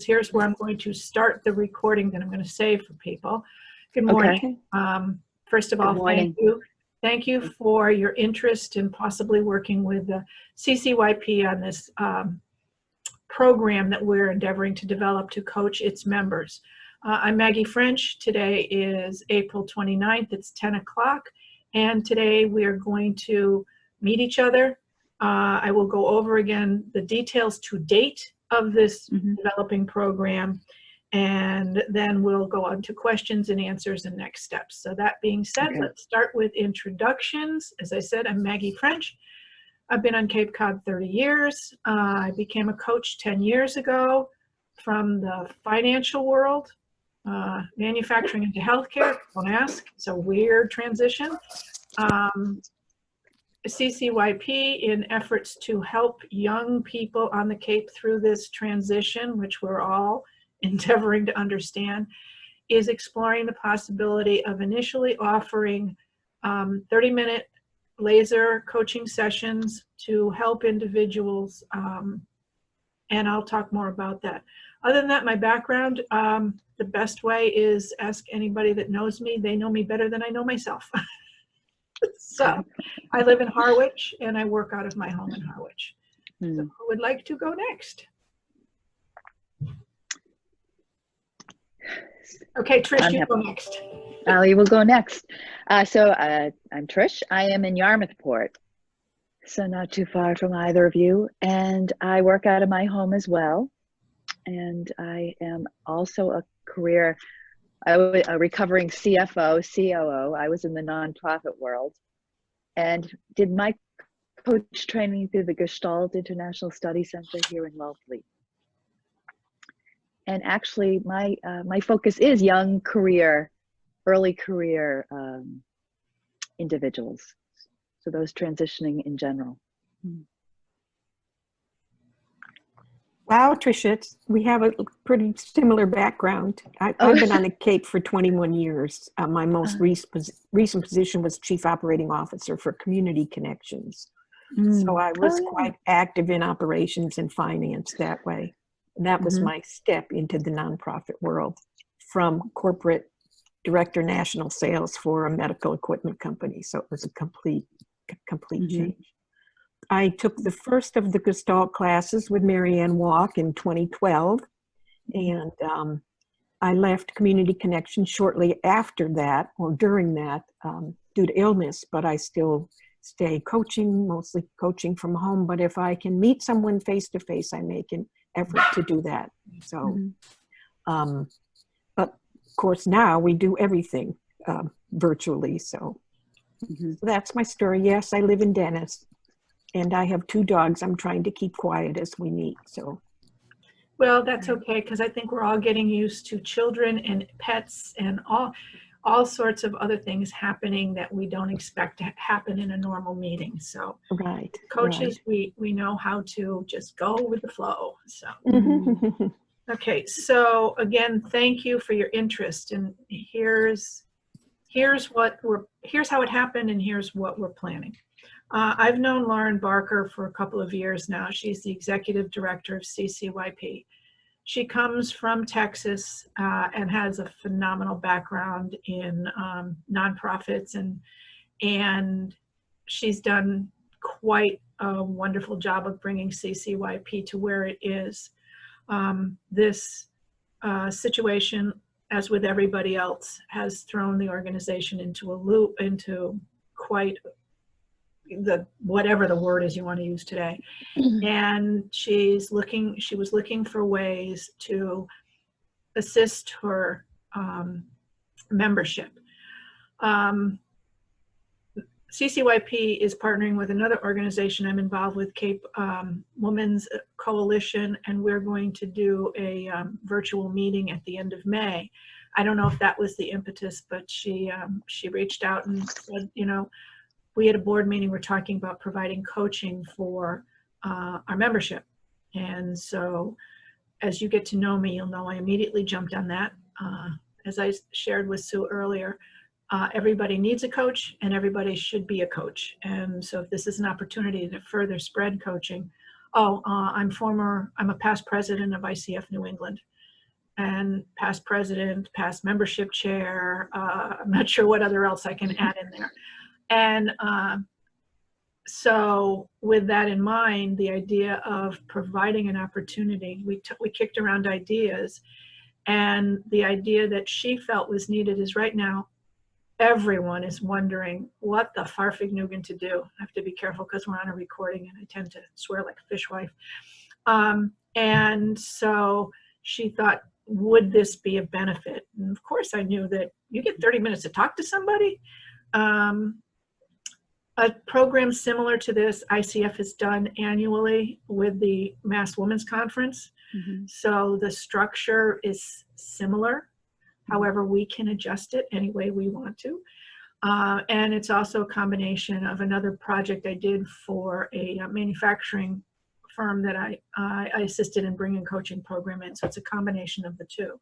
here's where I'm going to start the recording that I'm going to save for people. Good morning. Okay. First of all, Good morning. Thank you for your interest in possibly working with the CCYP on this program that we're endeavoring to develop to coach its members. I'm Maggie French. Today is April 29th. It's 10 o'clock. And today we are going to meet each other. I will go over again the details to date of this developing program, and then we'll go on to questions and answers and next steps. So that being said, let's start with introductions. As I said, I'm Maggie French. I've been on Cape Cod 30 years. I became a coach 10 years ago from the financial world, manufacturing into healthcare. Don't ask, it's a weird transition. CCYP, in efforts to help young people on the Cape through this transition, which we're all endeavoring to understand, is exploring the possibility of initially offering 30-minute laser coaching sessions to help individuals, and I'll talk more about that. Other than that, my background, the best way is ask anybody that knows me. They know me better than I know myself. So I live in Harwich and I work out of my home in Harwich. So who would like to go next? Okay, Trish, you go next. Ali will go next. I'm Trish. I am in Yarmouthport, so not too far from either of you. And I work out of my home as well. And I am also a recovering CFO, COO. I was in the nonprofit world and did my coach training through the Gestalt International Study Center here in Wellfleet. And actually, my focus is young career, early career individuals. So those transitioning in general. Wow, Tricia, we have a pretty similar background. I've been on the Cape for 21 years. My most recent position was Chief Operating Officer for Community Connections. So I was quite active in operations and finance that way. And that was my step into the nonprofit world, from corporate director national sales for a medical equipment company. So it was a complete change. I took the first of the Gestalt classes with Marianne Walk in 2012, and I left Community Connection shortly after that, or during that, due to illness, but I still stay coaching, mostly coaching from home, but if I can meet someone face-to-face, I make an effort to do that. So, but of course now we do everything virtually, so that's my story. Yes, I live in Dennis. And I have 2 dogs I'm trying to keep quiet as we meet, so. Well, that's okay, because I think we're all getting used to children and pets and all sorts of other things happening that we don't expect to happen in a normal meeting. So coaches, we know how to just go with the flow, so. Okay, so again, thank you for your interest, and here's how it happened, and here's what we're planning. I've known Lauren Barker for a couple of years now. She's the executive director of CCYP. She comes from Texas and has a phenomenal background in nonprofits, and she's done quite a wonderful job of bringing CCYP to where it is. This situation, as with everybody else, has thrown the organization into a loop, into quite whatever the word is you want to use today. And she was looking for ways to assist her membership. CCYP is partnering with another organization I'm involved with, Cape Women's Coalition, and we're going to do a virtual meeting at the end of May. I don't know if that was the impetus, but she reached out and said, we had a board meeting, we're talking about providing coaching for our membership. And so as you get to know me, you'll know I immediately jumped on that. As I shared with Sue earlier, everybody needs a coach and everybody should be a coach. And so if this is an opportunity to further spread coaching, I'm a past president of ICF New England. and past president, past membership chair. I'm not sure what other else I can add in there. And so with that in mind, the idea of providing an opportunity, we kicked around ideas, and the idea that she felt was needed is right now, everyone is wondering what the farfignugan to do. I have to be careful because we're on a recording and I tend to swear like a fishwife. And so she thought, would this be of benefit? And of course I knew that you get 30 minutes to talk to somebody. A program similar to this, ICF has done annually with the Mass Women's Conference. Mm-hmm. So the structure is similar. However, we can adjust it any way we want to. And it's also a combination of another project I did for a manufacturing firm that I assisted in bringing coaching program in. So it's a combination of the two.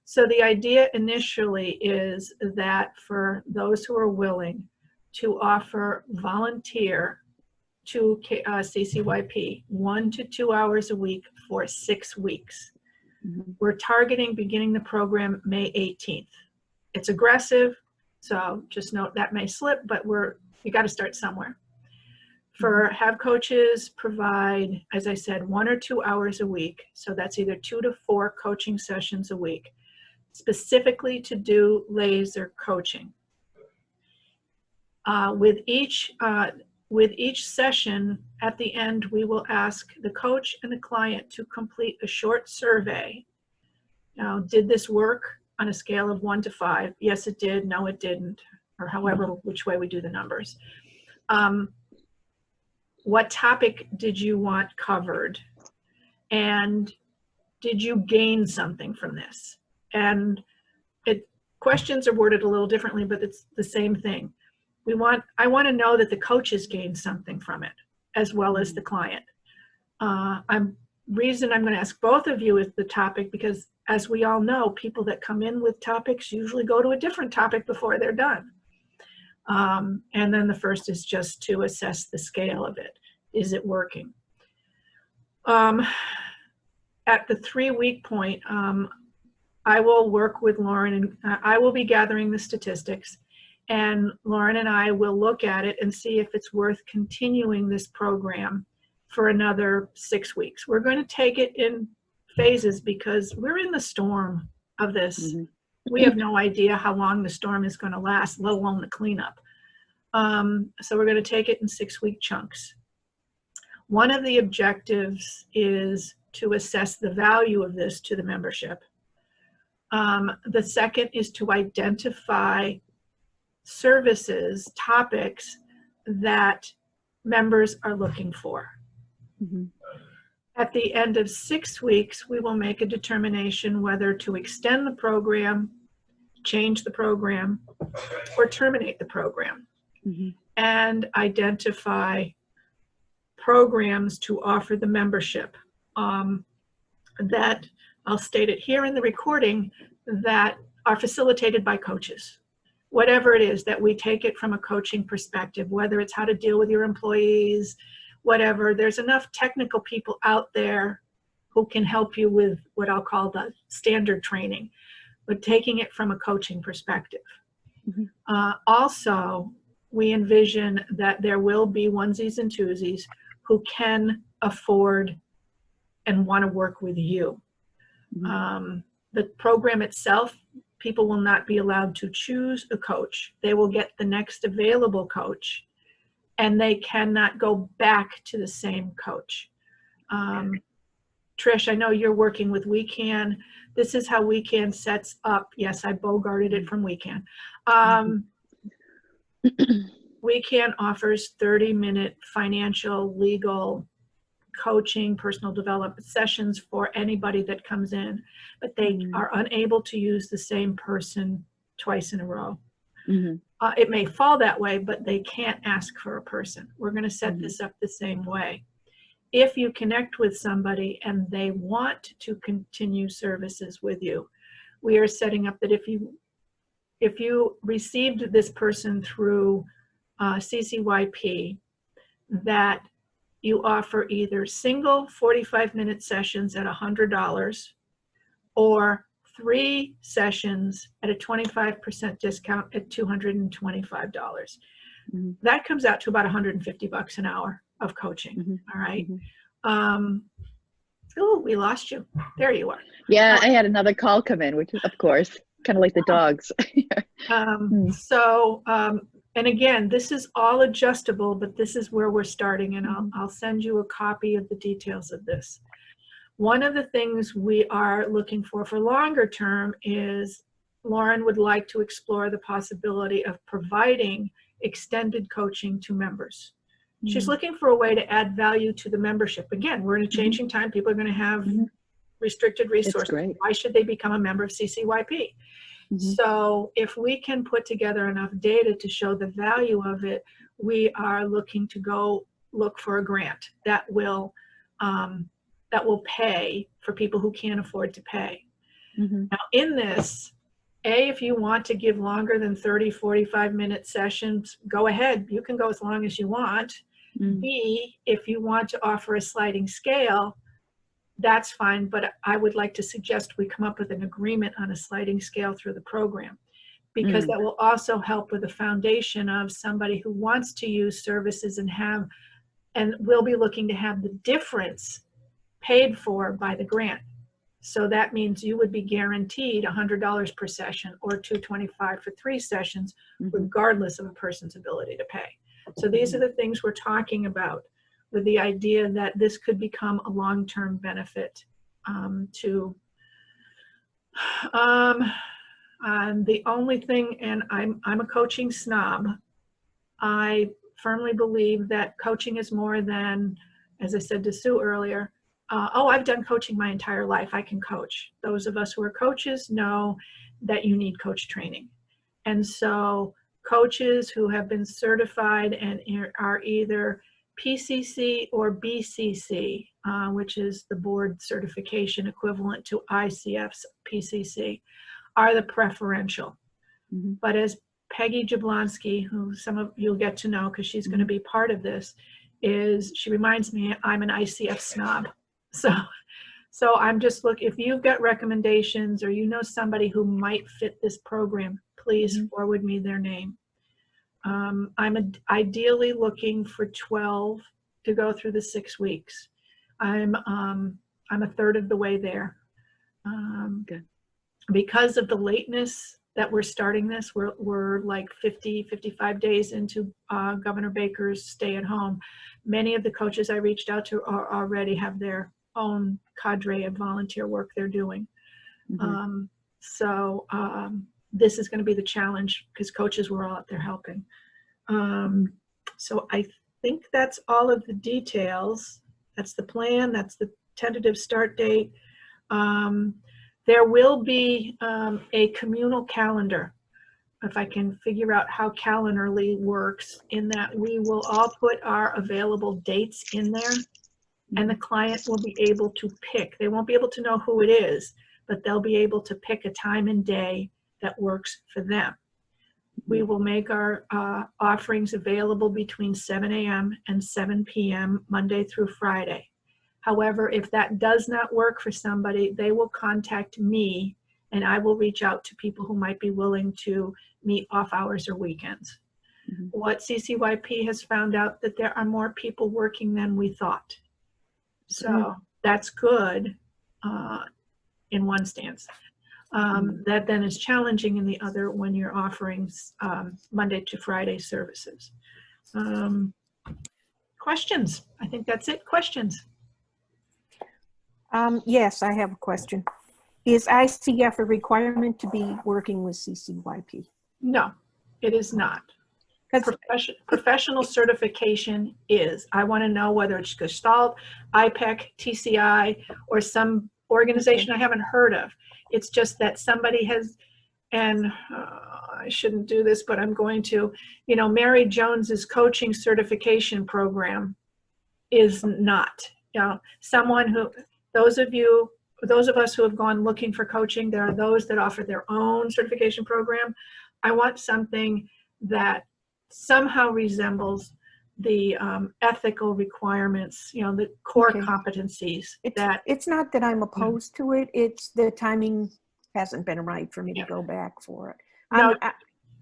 So the idea initially is that for those who are willing to offer volunteer to CCYP 1 to 2 hours a week for 6 weeks. Mm-hmm. We're targeting beginning the program May 18th. It's aggressive, so just note that may slip, but you got to start somewhere. Have coaches provide, as I said, 1 or 2 hours a week. So that's either 2 to 4 coaching sessions a week, specifically to do laser coaching. With each session, at the end, we will ask the coach and the client to complete a short survey. Now, did this work on a scale of 1 to 5? Yes, it did. No, it didn't. Or however, which way we do the numbers. What topic did you want covered? And did you gain something from this? And questions are worded a little differently, but it's the same thing. I want to know that the coaches gained something from it, as well as the client. Reason I'm going to ask both of you is the topic, because as we all know, people that come in with topics usually go to a different topic before they're done. And then the first is just to assess the scale of it. Is it working? At the 3-week point, I will work with Lauren, and I will be gathering the statistics. And Lauren and I will look at it and see if it's worth continuing this program for another 6 weeks. We're going to take it in phases because we're in the storm of this. Mm-hmm. We have no idea how long the storm is going to last, let alone the cleanup. So we're going to take it in 6-week chunks. One of the objectives is to assess the value of this to the membership. The second is to identify services, topics that members are looking for. Mm-hmm. At the end of 6 weeks, we will make a determination whether to extend the program, change the program, or terminate the program. Mm-hmm. And identify programs to offer the membership that, I'll state it here in the recording, that are facilitated by coaches. Whatever it is, that we take it from a coaching perspective, whether it's how to deal with your employees, whatever. There's enough technical people out there who can help you with what I'll call the standard training, but taking it from a coaching perspective. Mm-hmm. Also, we envision that there will be onesies and twosies who can afford and want to work with you. Mm-hmm. The program itself, people will not be allowed to choose a coach. They will get the next available coach, and they cannot go back to the same coach. Trish, I know you're working with WeCan. This is how WeCan sets up. Yes, I bogarted it from WeCan. WeCan offers 30-minute financial, legal, coaching, personal development sessions for anybody that comes in, but they are unable to use the same person twice in a row. Mm-hmm. It may fall that way, but they can't ask for a person. We're going to set this up the same way. If you connect with somebody and they want to continue services with you, we are setting up that if you received this person through CCYP, that you offer either single 45-minute sessions at $100 or 3 sessions at a 25% discount at $225. Mhm. That comes out to about $150 an hour of coaching. Mhm. All right. Mhm. Oh, we lost you. There you are. Yeah, I had another call come in, which is, of course, kind of like the dogs. And again, this is all adjustable, but this is where we're starting, and I'll send you a copy of the details of this. One of the things we are looking for longer term is Lauren would like to explore the possibility of providing extended coaching to members. She's looking for a way to add value to the membership. Again, we're in a changing time. People are going to have restricted resources. great. Why should they become a member of CCYP? So if we can put together enough data to show the value of it, we are looking to go look for a grant that will pay for people who can't afford to pay. Now in this, if you want to give longer than 30, 45-minute sessions, go ahead. You can go as long as you want. B, if you want to offer a sliding scale, that's fine, but I would like to suggest we come up with an agreement on a sliding scale through the program, because that will also help with the foundation of somebody who wants to use services and will be looking to have the difference paid for by the grant. So that means you would be guaranteed $100 per session or $225 for 3 sessions, regardless of a person's ability to pay. So these are the things we're talking about, with the idea that this could become a long-term benefit to the only thing, and I'm a coaching snob, I firmly believe that coaching is more than, as I said to Sue earlier, I've done coaching my entire life, I can coach. Those of us who are coaches know that you need coach training. And so coaches who have been certified and are either PCC or BCC, which is the board certification equivalent to ICF's PCC, are the preferential. But as Peggy Jablonski, who some of you'll get to know because she's going to be part of this, she reminds me I'm an ICF snob. So I'm just if you've got recommendations or you know somebody who might fit this program, please forward me their name. I'm ideally looking for 12 to go through the 6 weeks. I'm a third of the way there. Good. Because of the lateness that we're starting this, we're like 55 days into Governor Baker's stay at home. Many of the coaches I reached out to already have their own cadre of volunteer work they're doing. This is going to be the challenge because coaches were all out there helping. So I think that's all of the details. That's the plan. That's the tentative start date. There will be a communal calendar, if I can figure out how Calendly works, in that we will all put our available dates in there, and the client will be able to pick. They won't be able to know who it is, but they'll be able to pick a time and day that works for them. We will make our offerings available between 7 a.m. and 7 p.m. Monday through Friday. However, if that does not work for somebody, they will contact me and I will reach out to people who might be willing to meet off hours or weekends. What CCYP has found out that there are more people working than we thought. So that's good in one stance. That then is challenging in the other when you're offering Monday to Friday services. Questions? I think that's it. Questions? Yes, I have a question. Is ICF a requirement to be working with CCYP? No, it is not. Professional certification is. I want to know whether it's Gestalt, IPEC, TCI, or some organization I haven't heard of. It's just that somebody has, and I shouldn't do this, but I'm going to, Mary Jones's coaching certification program is not. Someone who, those of us who have gone looking for coaching, there are those that offer their own certification program. I want something that somehow resembles the ethical requirements, you know, the core Okay. competencies It's, that, it's not that I'm opposed to it. It's the timing hasn't been right for me Yeah. to go back for it. No.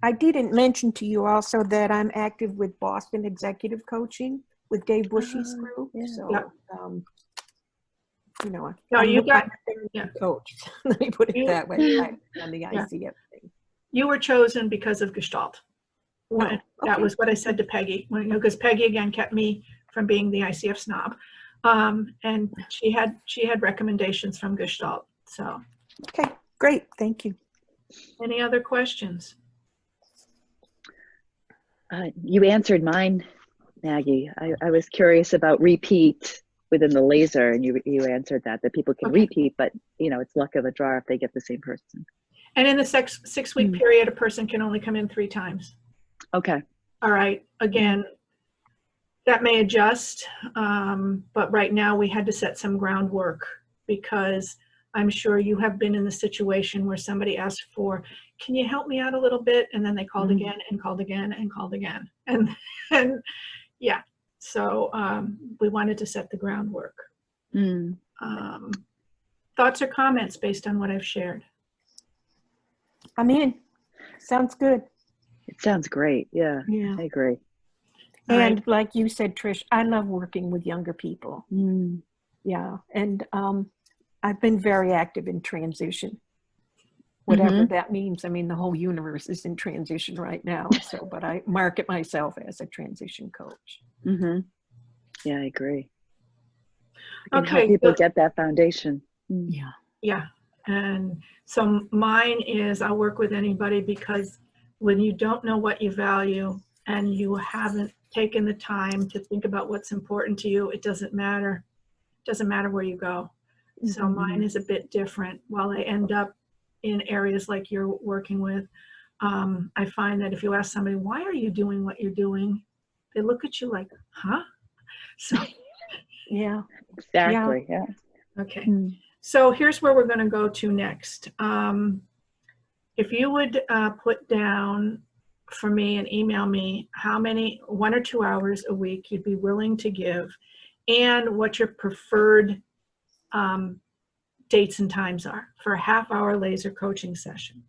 I didn't mention to you also that I'm active with Boston Executive Coaching with Dave Bushy's group. Yeah. So, Yeah. You know, No, I'm you got- I'm a therapy yeah. coach. Let me put it You- that way. On the Yeah. ICF thing. you were chosen because of Gestalt. That okay. was what I said to Peggy, because Peggy again kept me from being the ICF snob, and she had recommendations from Gestalt. So, Okay, great. Thank you. any other questions? You answered mine, Maggie. I was curious about repeat within the laser, and you answered that people can Okay. repeat, but you know, it's luck of the draw if they get the same person. And in the 6-week period, a person can only come in 3 times. Okay. All right. Again, that may adjust, but right now we had to set some groundwork, because I'm sure you have been in the situation where somebody asked for, can you help me out a little bit? And then they called again and called again and called again. And yeah, so we wanted to set the groundwork. Thoughts or comments based on what I've shared? I'm in. Sounds good. It sounds great. Yeah, Yeah. I agree. And like you said, Trish, I love working with younger people. Yeah. And I've been very active in transition, whatever that means. I mean, the whole universe is in transition right now. So, but I market myself as a transition coach. Yeah, I agree. I can Okay. help people get that foundation. Yeah. Yeah. And so mine is, I'll work with anybody, because when you don't know what you value and you haven't taken the time to think about what's important to you, it doesn't matter. It doesn't matter where you go. So mine is a bit different. While I end up in areas like you're working with, I find that if you ask somebody, why are you doing what you're doing? They look at you like, huh? So yeah. Exactly. Yeah. Okay. So here's where we're going to go to next. If you would put down for me and email me how many 1 or 2 hours a week you'd be willing to give, and what your preferred dates and times are for a half-hour laser coaching session.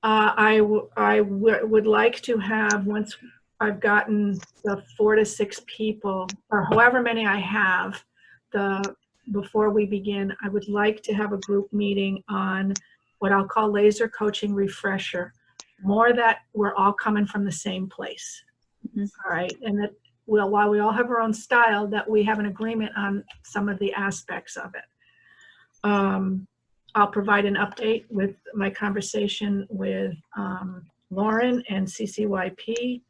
I would like to have, once I've gotten the 4 to 6 people, or however many I have, before we begin, I would like to have a group meeting on what I'll call laser coaching refresher. More that we're all coming from the same place. All right. And that while we all have our own style, that we have an agreement on some of the aspects of it. I'll provide an update with my conversation with Lauren and CCYP.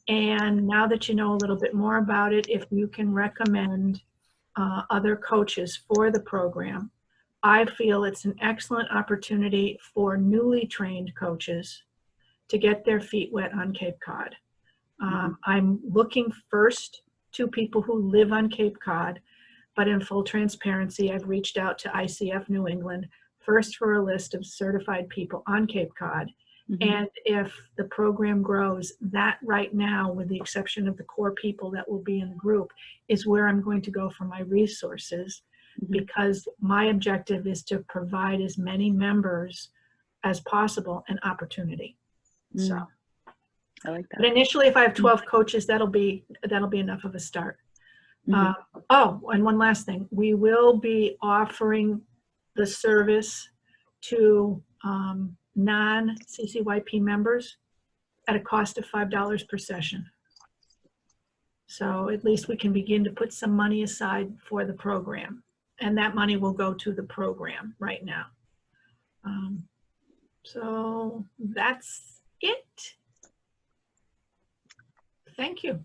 And now that you know a little bit more about it, if you can recommend other coaches for the program, I feel it's an excellent opportunity for newly trained coaches to get their feet wet on Cape Cod. I'm looking first to people who live on Cape Cod, but in full transparency, I've reached out to ICF New England first for a list of certified people on Cape Cod. And if the program grows, that right now, with the exception of the core people that will be in the group, is where I'm going to go for my resources, because my objective is to provide as many members as possible an opportunity. So I like that. But initially, if I have 12 coaches, that'll be enough of a start. Oh, and one last thing. We will be offering the service to non-CCYP members at a cost of $5 per session. So at least we can begin to put some money aside for the program. And that money will go to the program right now. So that's it. Thank you.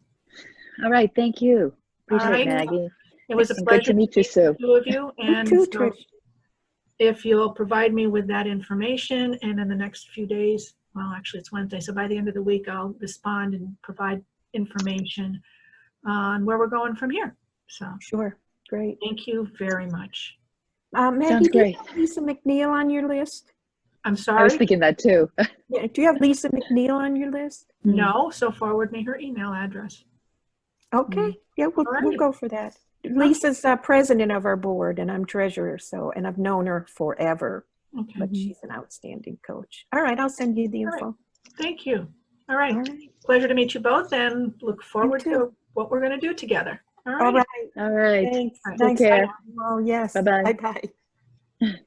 All right. Thank you. Appreciate right. it, Maggie. It was a And pleasure good to meet you, Sue. the two of you. And too, so Trish. if you'll provide me with that information, and in the next few days, well, actually it's Wednesday, so by the end of the week, I'll respond and provide information on where we're going from here. So Sure. Great. thank you very much. Maggie, Sounds do you great. have Lisa McNeil on your list? I'm I was sorry? thinking that too. Yeah, do you have Lisa McNeil on your list? No, so forward me her email address. Okay, yeah, we'll Alrighty. go for that. Lisa's president of our board, and I'm treasurer, and I've known her forever, Okay, but she's an outstanding coach. All right, I'll send you the All right. info. thank you. All right, All right, pleasure to meet you both and look forward too. to what we're going to do together. All all right. right. All right. Thanks. Take Nice. care. Oh, yes. Bye-bye. Bye-bye.